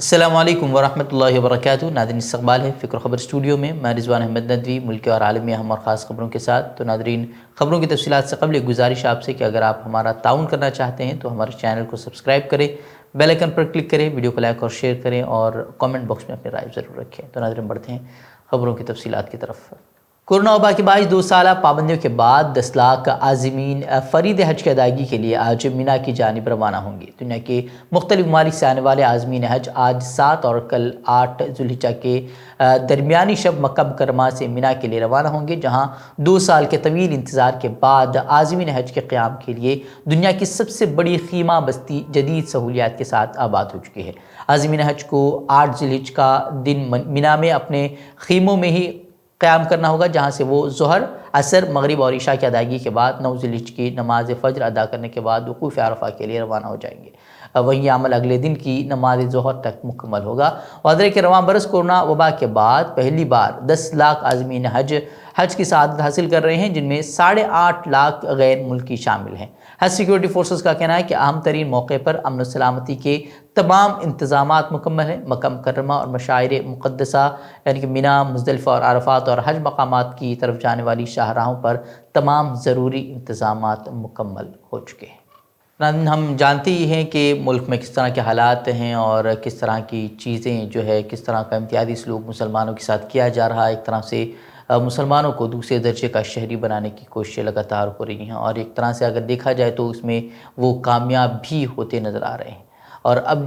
السلام علیکم ورحمۃ اللہ وبرکاتہ۔ ناظرین، استقبال ہے فکر خبر اسٹوڈیو میں۔ میں رضوان احمد ندوی ملکی اور عالمی اہم اور خاص خبروں کے ساتھ۔ تو ناظرین، خبروں کی تفصیلات سے قبل ایک گزارش آپ سے کہ اگر آپ ہمارا تعاون کرنا چاہتے ہیں تو ہمارے چینل کو سبسکرائب کریں، بیل آئیکن پر کلک کریں، ویڈیو کو لائک اور شیئر کریں اور کامنٹ باکس میں اپنی رائے ضرور رکھیں۔ تو ناظرین، بڑھتے ہیں خبروں کی تفصیلات کی طرف۔ کورونا وبا کے باعث 2 سالہ پابندیوں کے بعد 10 لاکھ عازمین فرید حج کی ادائیگی کے لیے آج مینا کی جانب روانہ ہوں گے۔ دنیا کے مختلف ممالک سے آنے والے عازمین حج آج 7 اور کل 8 ذوالحجہ کے درمیانی شب مکہ مکرمہ سے مینا کے لیے روانہ ہوں گے، جہاں 2 سال کے طویل انتظار کے بعد عازمین حج کے قیام کے لیے دنیا کی سب سے بڑی خیمہ بستی جدید سہولیات کے ساتھ آباد ہو چکی ہے۔ عازمین حج کو 8 ذوالحجہ کا دن مینا میں اپنے خیموں میں ہی قیام کرنا ہوگا، جہاں سے وہ ظہر، عصر، مغرب اور عشاء کی ادائیگی کے بعد 9 ذوالحجہ کی نماز فجر ادا کرنے کے بعد وقوف عرفہ کے لیے روانہ ہو جائیں گے۔ وہیں یہ عمل اگلے دن کی نماز ظہر تک مکمل ہوگا۔ واضح ہے کہ رواں برس کورونا وبا کے بعد پہلی بار 10 لاکھ عازمین حج کی سعادت حاصل کر رہے ہیں، جن میں 8.5 لاکھ غیر ملکی شامل ہیں۔ حج سیکیورٹی فورسز کا کہنا ہے کہ اہم ترین موقع پر امن و سلامتی کے تمام انتظامات مکمل ہیں۔ مکہ مکرمہ اور مشاعر مقدسہ یعنی کہ مینا، مزدلفہ اور عرفات اور حج مقامات کی طرف جانے والی شاہراہوں پر تمام ضروری انتظامات مکمل ہو چکے ہیں۔ ہم جانتے ہی ہیں کہ ملک میں کس طرح کے حالات ہیں اور کس طرح کی چیزیں کس طرح کا امتیازی سلوک مسلمانوں کے ساتھ کیا جا رہا ہے۔ ایک طرح سے مسلمانوں کو دوسرے درجے کا شہری بنانے کی کوششیں لگاتار ہو رہی ہیں، اور ایک طرح سے اگر دیکھا جائے تو اس میں وہ کامیاب بھی ہوتے نظر آ رہے ہیں۔ اور اب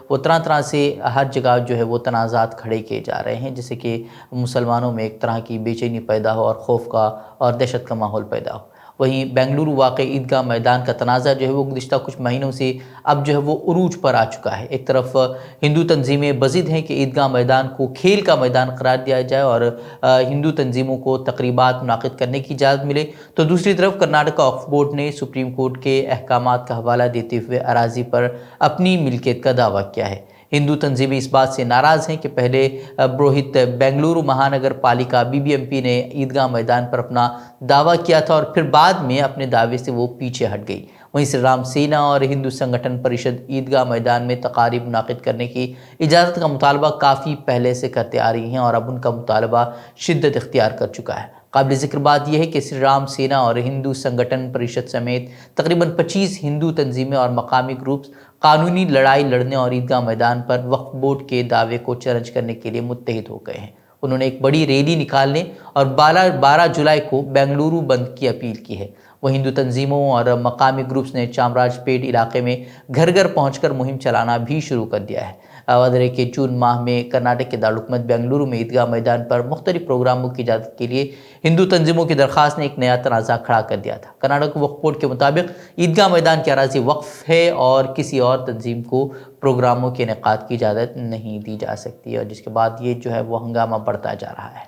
وہ طرح سے ہر جگہ وہ تنازعات کھڑے کیے جا رہے ہیں، جیسے کہ مسلمانوں میں ایک طرح کی بے چینی پیدا ہو اور خوف کا اور دہشت کا ماحول پیدا ہو۔ وہیں بنگلورو واقع عیدگاہ میدان کا تنازع وہ گزشتہ کچھ مہینوں سے اب وہ عروج پر آ چکا ہے۔ ایک طرف ہندو تنظیمیں بضد ہیں کہ عیدگاہ میدان کو کھیل کا میدان قرار دیا جائے اور ہندو تنظیموں کو تقریبات منعقد کرنے کی اجازت ملے، تو دوسری طرف کرناٹکا وقف بورڈ نے سپریم کورٹ کے احکامات کا حوالہ دیتے ہوئے اراضی پر اپنی ملکیت کا دعویٰ کیا ہے۔ ہندو تنظیمیں اس بات سے ناراض ہیں کہ پہلے بروہت بنگلورو مہانگر پالیکا BBMP نے عیدگاہ میدان پر اپنا دعویٰ کیا تھا اور پھر بعد میں اپنے دعوے سے وہ پیچھے ہٹ گئی۔ وہیں شری رام سینا اور ہندو سنگھٹن پریشد عیدگاہ میدان میں تقاریب منعقد کرنے کی اجازت کا مطالبہ کافی پہلے سے کرتے آ رہی ہیں اور اب ان کا مطالبہ شدت اختیار کر چکا ہے۔ قابل ذکر بات یہ ہے کہ شری رام سینا اور ہندو سنگھٹن پریشد سمیت تقریباً 25 ہندو تنظیمیں اور مقامی گروپس قانونی لڑائی لڑنے اور عیدگاہ میدان پر وقف بورڈ کے دعوے کو چیلنج کرنے کے لیے متحد ہو گئے ہیں۔ انہوں نے ایک بڑی ریلی نکالنے اور 12 جولائی کو بنگلورو بند کی اپیل کی ہے۔ وہ ہندو تنظیموں اور مقامی گروپس نے چامراج پیٹ علاقے میں گھر گھر پہنچ کر مہم چلانا بھی شروع کر دیا ہے۔ واضح ہے کہ جون ماہ میں کرناٹک کے دارالحکومت بنگلورو میں عیدگاہ میدان پر مختلف پروگراموں کی اجازت کے لیے ہندو تنظیموں کی درخواست نے ایک نیا تنازع کھڑا کر دیا تھا۔ کرناٹک وقف بورڈ کے مطابق عیدگاہ میدان کی اراضی وقف ہے اور کسی اور تنظیم کو پروگراموں کے انعقاد کی اجازت نہیں دی جا سکتی، اور جس کے بعد یہ وہ ہنگامہ بڑھتا جا رہا ہے۔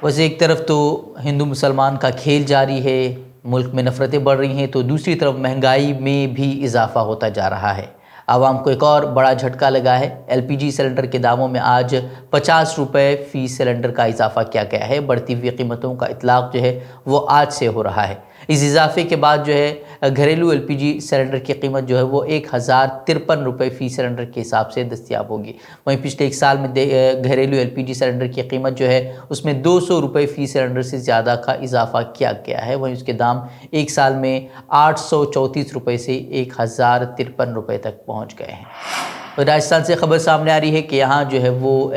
ویسے ایک طرف تو ہندو مسلمان کا کھیل جاری ہے، ملک میں نفرتیں بڑھ رہی ہیں، تو دوسری طرف مہنگائی میں بھی اضافہ ہوتا جا رہا ہے۔ عوام کو ایک اور بڑا جھٹکا لگا ہے۔ LPG سلنڈر کے داموں میں آج 50 روپے فی سلنڈر کا اضافہ کیا گیا ہے۔ بڑھتی ہوئی قیمتوں کا اطلاق وہ آج سے ہو رہا ہے۔ اس اضافے کے بعد گھریلو LPG سلنڈر کی قیمت وہ 1053 روپے فی سلنڈر کے حساب سے دستیاب ہوگی۔ وہیں پچھلے 1 سال میں گھریلو LPG سلنڈر کی قیمت اس میں 200 روپے فی سلنڈر سے زیادہ کا اضافہ کیا گیا ہے۔ وہیں اس کے دام 1 سال میں 834 روپے سے 1053 روپے تک پہنچ گئے ہیں۔ راجستھان سے خبر سامنے آ رہی ہے کہ یہاں وہ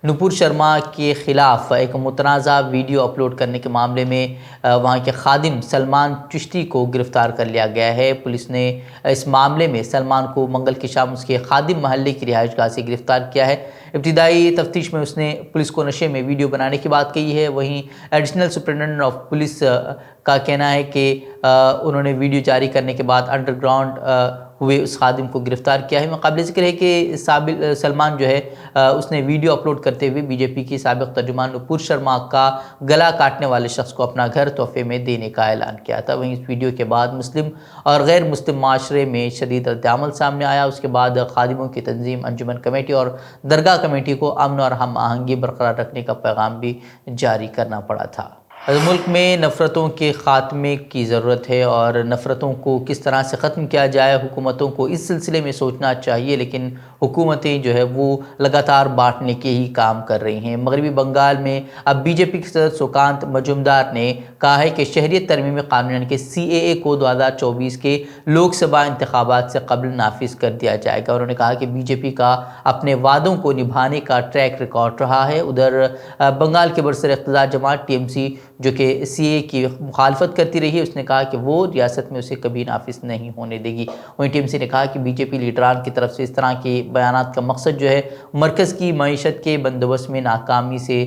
نپور شرما کے خلاف ایک متنازع ویڈیو اپلوڈ کرنے کے معاملے میں وہاں کے خادم سلمان چشتی کو گرفتار کر لیا گیا ہے۔ پولیس نے اس معاملے میں سلمان کو منگل کی شام اس کے خادم محلے کی رہائش گاہ سے گرفتار کیا ہے۔ ابتدائی تفتیش میں اس نے پولیس کو نشے میں ویڈیو بنانے کی بات کہی ہے۔ وہیں ایڈیشنل سپرنٹینڈنٹ آف پولیس کا کہنا ہے کہ انہوں نے ویڈیو جاری کرنے کے بعد انڈر گراؤنڈ ہوئے اس خادم کو گرفتار کیا ہے۔ قابل ذکر ہے کہ سلمان اس نے ویڈیو اپلوڈ کرتے ہوئے BJP کی سابق ترجمان نپور شرما کا گلا کاٹنے والے شخص کو اپنا گھر تحفے میں دینے کا اعلان کیا تھا۔ وہیں اس ویڈیو کے بعد مسلم اور غیر مسلم معاشرے میں شدید ردعمل سامنے آیا۔ اس کے بعد خادموں کی تنظیم انجمن کمیٹی اور درگاہ کمیٹی کو امن اور ہم آہنگی برقرار رکھنے کا پیغام بھی جاری کرنا پڑا تھا۔ ملک میں نفرتوں کے خاتمے کی ضرورت ہے اور نفرتوں کو کس طرح سے ختم کیا جائے حکومتوں کو اس سلسلے میں سوچنا چاہیے، لیکن حکومتیں جو ہے وہ لگاتار بانٹنے کے ہی کام کر رہی ہیں۔ مغربی بنگال میں اب بی جے پی کے صدر سکانت مجومدار نے کہا ہے کہ شہریت ترمیمی قانون یعنی کہ CAA کو 2024 کے لوک سبھا انتخابات سے قبل نافذ کر دیا جائے گا۔ انہوں نے کہا کہ بی جے پی کا اپنے وعدوں کو نبھانے کا ٹریک ریکارڈ رہا ہے۔ ادھر بنگال کے برسر اقتدار جماعت TMC جو کہ CAA کی مخالفت کرتی رہی ہے، اس نے کہا کہ وہ ریاست میں اسے کبھی نافذ نہیں ہونے دے گی۔ وہیں TMC نے کہا کہ بی جے پی لیڈران کی طرف سے اس طرح کے بیانات کا مقصد جو ہے مرکز کی معیشت کے بندوبست میں ناکامی سے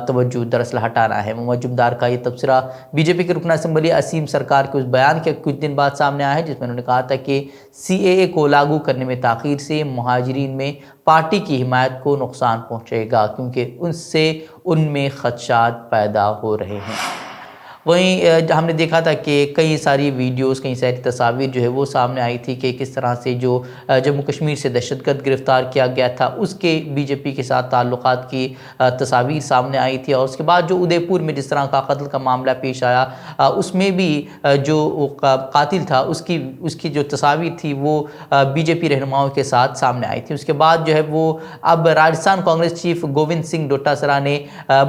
توجہ دراصل ہٹانا ہے۔ مجومدار کا یہ تبصرہ بی جے پی کے رکن اسمبلی اسیم سرکار کے اس بیان کے کچھ دن بعد سامنے آیا ہے، جس میں انہوں نے کہا تھا کہ CAA کو لاگو کرنے میں تاخیر سے مہاجرین میں پارٹی کی حمایت کو نقصان پہنچے گا، کیونکہ ان میں خدشات پیدا ہو رہے ہیں۔ وہیں ہم نے دیکھا تھا کہ کئی ساری ویڈیوز، کئی ساری تصاویر جو ہے وہ سامنے آئی تھی کہ کس طرح سے جو جموں کشمیر سے دہشت گرد گرفتار کیا گیا تھا اس کے بی جے پی کے ساتھ تعلقات کی تصاویر سامنے آئی تھی، اور اس کے بعد جو ادے پور میں جس طرح کا قتل کا معاملہ پیش آیا اس میں بھی جو قاتل تھا اس کی جو تصاویر تھی وہ بی جے پی رہنماؤں کے ساتھ سامنے آئی تھی۔ اس کے بعد جو ہے وہ اب راجستھان کانگریس چیف گووند سنگھ ڈوٹاسرا نے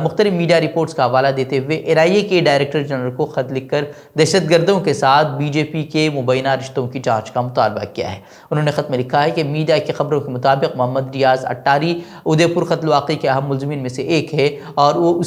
مختلف میڈیا رپورٹس کا حوالہ دیتے ہوئے NIA کے ڈائریکٹر جنرل کو خط لکھ کر دہشت گردوں کے ساتھ بی جے پی کے مبینہ رشتوں کی جانچ کا مطالبہ کیا ہے۔ انہوں نے خط میں لکھا ہے کہ میڈیا کی خبروں کے مطابق محمد ریاض اٹاری ادے پور قتل واقعے کے اہم ملزمین میں سے ایک ہے، اور وہ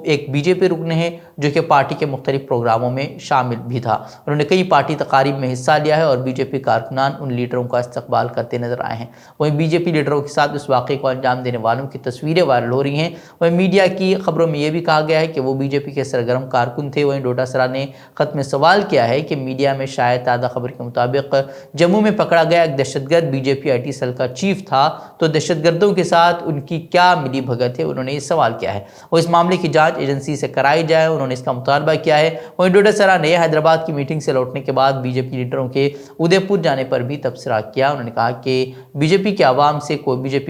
ایک بی جے پی رکن ہے جو کہ پارٹی کے مختلف پروگراموں میں شامل بھی تھا۔ انہوں نے کئی پارٹی تقاریب میں حصہ لیا ہے اور بی جے پی کارکنان ان لیڈروں کا استقبال کرتے نظر آئے ہیں۔ وہیں بی جے پی لیڈروں کے ساتھ اس واقعے کو انجام دینے والوں کی تصویریں وائرل ہو رہی ہیں۔ وہیں میڈیا کی خبروں میں یہ بھی کہا گیا ہے کہ وہ بی جے پی کے سرگرم کارکن تھے۔ وہیں ڈوٹاسرا نے خط میں سوال کیا ہے کہ میڈیا میں شائع تازہ خبر کے مطابق جموں میں پکڑا گیا ایک دہشت گرد B J P IT cell کا چیف تھا، تو دہشت گردوں کے ساتھ ان کی کیا ملی بھگت ہے؟ انہوں نے یہ سوال کیا ہے وہ اس معاملے کی جانچ ایجنسی سے کرائی جائے، انہوں نے اس کا مطالبہ کیا ہے۔ وہیں ڈوٹاسرا نے حیدرآباد کی میٹنگ سے لوٹنے کے بعد بی جے پی لیڈروں کے ادے پور جانے پر بھی تبصرہ کیا۔ انہوں نے کہا کہ بی جے پی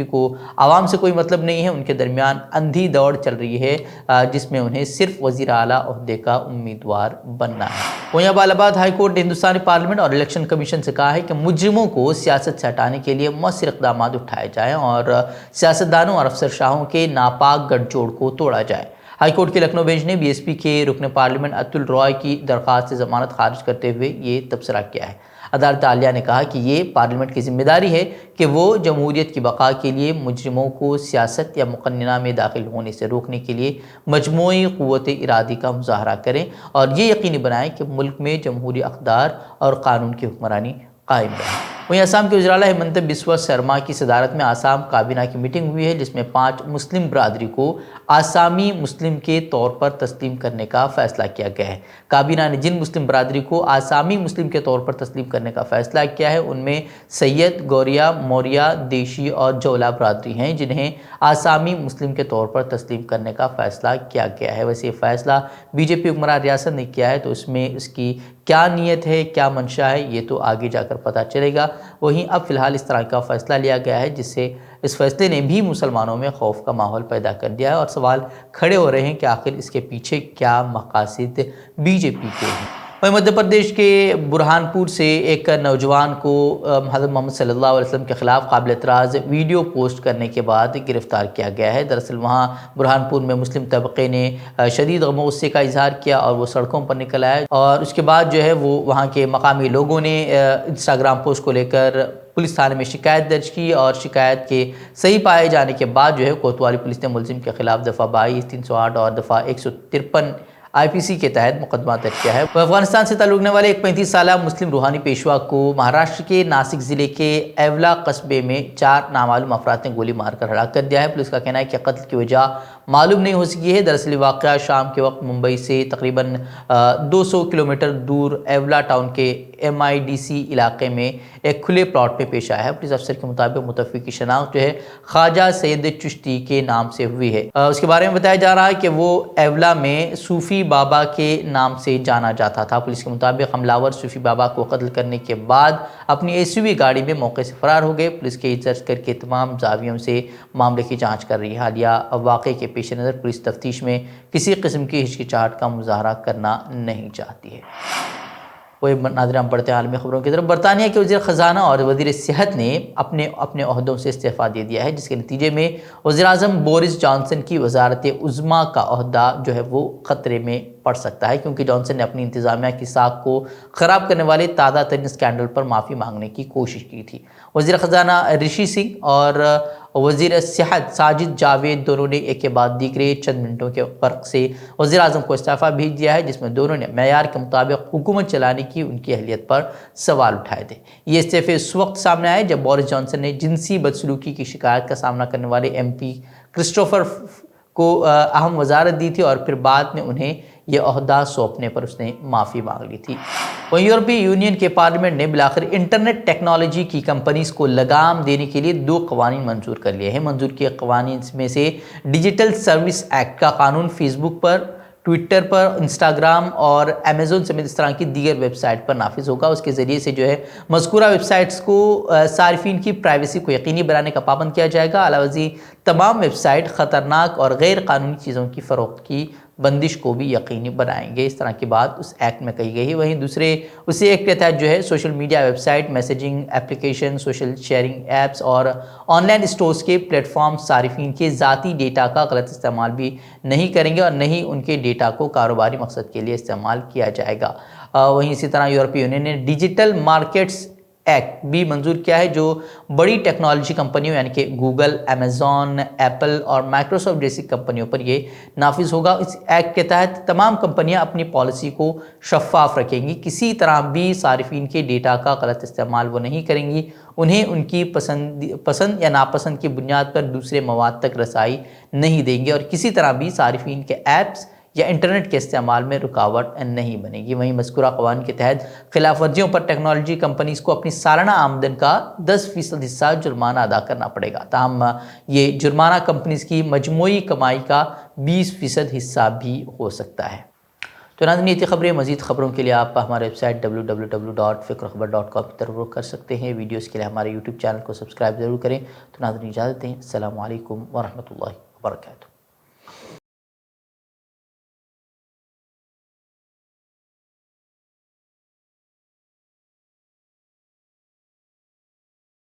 کو عوام سے کوئی مطلب نہیں ہے، ان کے درمیان اندھی دوڑ چل رہی ہے جس میں انہیں صرف وزیر اعلیٰ عہدے کا امیدوار بننا ہے۔ وہیں ابال آباد ہائی کورٹ نے ہندوستانی پارلیمنٹ اور الیکشن کمیشن سے کہا ہے کہ مجرموں کو سیاست سے ہٹانے کے لیے مؤثر اقدامات اٹھائے جائیں اور سیاستدانوں اور افسر شاہوں کے ناپاک گٹھ جوڑ کو توڑا جائے۔ ہائی کورٹ کے لکھنؤ بینچ نے BSP کے رکن پارلیمنٹ اتل رائے کی درخواست سے ضمانت خارج کرتے ہوئے یہ تبصرہ کیا ہے۔ عدالت عالیہ نے کہا کہ یہ پارلیمنٹ کی ذمہ داری ہے کہ وہ جمہوریت کی بقا کے لیے مجرموں کو سیاست یا مقننہ میں داخل ہونے سے روکنے کے لیے مجموعی قوت ارادی کا مظاہرہ کریں اور یہ یقینی بنائیں کہ ملک میں جمہوری اقدار اور قانون کی حکمرانی قائم رہے۔ وہیں آسام کے وزیر اعلیٰ ہمنت بسوا سرما کی صدارت میں آسام کابینہ کی میٹنگ ہوئی ہے، جس میں 5 مسلم برادری کو آسامی مسلم کے طور پر تسلیم کرنے کا فیصلہ کیا گیا ہے۔ کابینہ نے جن مسلم برادری کو آسامی مسلم کے طور پر تسلیم کرنے کا فیصلہ کیا ہے ان میں سید، گوریا، موریا، دیشی اور جولا برادری ہیں، جنہیں آسامی مسلم کے طور پر تسلیم کرنے کا فیصلہ کیا گیا ہے۔ ویسے یہ فیصلہ بی جے پی حکمران ریاست نے کیا ہے، تو اس میں اس کی کیا نیت ہے، کیا منشا ہے، یہ تو آگے جا کر پتہ چلے گا۔ وہیں اب فی الحال اس طرح کا فیصلہ لیا گیا ہے جس سے اس فیصلے نے بھی مسلمانوں میں خوف کا ماحول پیدا کر دیا ہے، اور سوال کھڑے ہو رہے ہیں کہ آخر اس کے پیچھے کیا مقاصد بی جے پی کے ہیں۔ وہیں مدھیہ پردیش کے برہان پور سے ایک نوجوان کو حضرت محمد صلی اللہ علیہ وسلم کے خلاف قابل اعتراض ویڈیو پوسٹ کرنے کے بعد گرفتار کیا گیا ہے۔ دراصل وہاں برہان پور میں مسلم طبقے نے شدید غم و غصے کا اظہار کیا اور وہ سڑکوں پر نکل آئے، اور اس کے بعد جو ہے وہ وہاں کے مقامی لوگوں نے انسٹاگرام پوسٹ کو لے کر پولیس تھانے میں شکایت درج کی، اور شکایت کے صحیح پائے جانے کے بعد جو ہے کوتوالی پولیس نے ملزم کے خلاف دفعہ 22، 308 اور دفعہ 153 IPC کے تحت مقدمہ درج کیا ہے۔ افغانستان سے تعلق رکھنے والے ایک 35 سالہ مسلم روحانی پیشوا کو مہاراشٹر کے ناسک ضلع کے ایولا قصبے میں 4 نامعلوم افراد نے گولی مار کر ہلاک کر دیا ہے۔ پولیس کا کہنا ہے کہ قتل کی وجہ معلوم نہیں ہو سکی ہے۔ دراصل واقعہ شام کے وقت ممبئی سے تقریباً 200 کلومیٹر دور ایولا ٹاؤن کے MIDC علاقے میں ایک کھلے پلاٹ میں پیش آیا ہے۔ پولیس افسر کے مطابق متوفی کی شناخت جو ہے خواجہ سید چشتی کے نام سے ہوئی ہے۔ اس کے بارے میں بتایا جا رہا ہے کہ وہ ایولا میں صوفی بابا کے نام سے جانا جاتا تھا۔ پولیس کے مطابق حملہ صوفی بابا کو قتل کرنے کے بعد اپنی SUV گاڑی میں موقع سے فرار ہو گئے۔ پولیس کیس درج کر کے تمام زاویوں سے معاملے کی جانچ کر رہی ہے۔ حالیہ واقعے کے پیش نظر پولیس تفتیش میں کسی قسم کی ہچکچاہٹ کا مظاہرہ کرنا نہیں چاہتی ہے۔ وہ ناظرین پڑھتے ہیں عالمی خبروں کی طرف۔ برطانیہ کے وزیر خزانہ اور وزیر صحت نے اپنے عہدوں سے استعفیٰ دے دیا ہے، جس کے نتیجے میں وزیر اعظم بورس جانسن کی وزارت عظمیٰ کا عہدہ جو ہے وہ خطرے میں پڑ سکتا ہے، کیونکہ جانسن نے اپنی انتظامیہ کی ساکھ کو خراب کرنے والے تازہ ترین اسکینڈل پر معافی مانگنے کی کوشش کی تھی۔ وزیر خزانہ رشی سنگھ اور وزیر صحت ساجد جاوید دونوں نے ایک کے بعد دیگرے چند منٹوں کے فرق سے وزیر اعظم کو استعفیٰ بھیج دیا ہے، جس میں دونوں نے معیار کے مطابق حکومت چلانے کی ان کی اہلیت پر سوال اٹھائے تھے۔ یہ استعفے اس وقت سامنے آئے جب بورس جانسن نے جنسی بدسلوکی کی شکایت کا سامنا کرنے والے ایم پی کرسٹوفر کو اہم وزارت دی تھی اور پھر بعد میں انہیں یہ عہدہ سونپنے پر اس نے معافی مانگ لی تھی۔ وہیں یورپی یونین کے پارلیمنٹ نے بالآخر انٹرنیٹ ٹیکنالوجی کی کمپنیز کو لگام دینے کے لیے 2 قوانین منظور کر لیے ہیں۔ منظور کیے قوانین میں سے ڈیجیٹل سروس ایکٹ کا قانون فیس بک پر، ٹویٹر پر، انسٹاگرام اور امیزون سمیت اس طرح کی دیگر ویب سائٹ پر نافذ ہوگا۔ اس کے ذریعے سے جو ہے مذکورہ ویب سائٹس کو صارفین کی پرائیویسی کو یقینی بنانے کا پابند کیا جائے گا۔ علاوہ ازیں تمام ویب سائٹ خطرناک اور غیر قانونی چیزوں کی فروخت کی بندش کو بھی یقینی بنائیں گے۔ اس طرح کی بات اس ایکٹ میں کہی گئی ہے۔ وہیں اسی ایکٹ کے تحت جو ہے social media website, messaging application, social sharing apps اور آن لائن اسٹورز کے پلیٹ فارم صارفین کے ذاتی ڈیٹا کا غلط استعمال بھی نہیں کریں گے اور نہ ہی ان کے ڈیٹا کو کاروباری مقصد کے لیے استعمال کیا جائے گا۔ وہیں اسی طرح یورپی یونین نے ڈیجیٹل مارکیٹس ایکٹ بھی منظور کیا ہے، جو بڑی ٹیکنالوجی کمپنیوں یعنی کہ گوگل، امیزون، ایپل اور مائکروسافٹ جیسی کمپنیوں پر یہ نافذ ہوگا۔ اس ایکٹ کے تحت تمام کمپنیاں اپنی پالیسی کو شفاف رکھیں گی، کسی طرح بھی صارفین کے ڈیٹا کا غلط استعمال وہ نہیں کریں گی، انہیں ان کی پسند یا ناپسند کی بنیاد پر دوسرے مواد تک رسائی نہیں دیں گے اور کسی طرح بھی صارفین کے ایپس یا انٹرنیٹ کے استعمال میں رکاوٹ نہیں بنے گی۔ وہیں مذکورہ قوانین کے تحت خلاف ورزیوں پر ٹیکنالوجی کمپنیز کو اپنی سالانہ آمدن کا 10% حصہ جرمانہ ادا کرنا پڑے گا، تاہم یہ جرمانہ کمپنیز کی مجموعی کمائی کا 20% حصہ بھی ہو سکتا ہے۔ تو ناظرین، یہ تھی خبریں۔ مزید خبروں کے لیے آپ ہمارے ویب سائٹ www.fikrkhabar.com کی طرف رخ کر سکتے ہیں۔ ویڈیوز کے لیے ہمارے یوٹیوب چینل کو سبسکرائب ضرور کریں۔ تو ناظرین، اجازت دیں۔ السلام علیکم ورحمۃ اللہ وبرکاتہ۔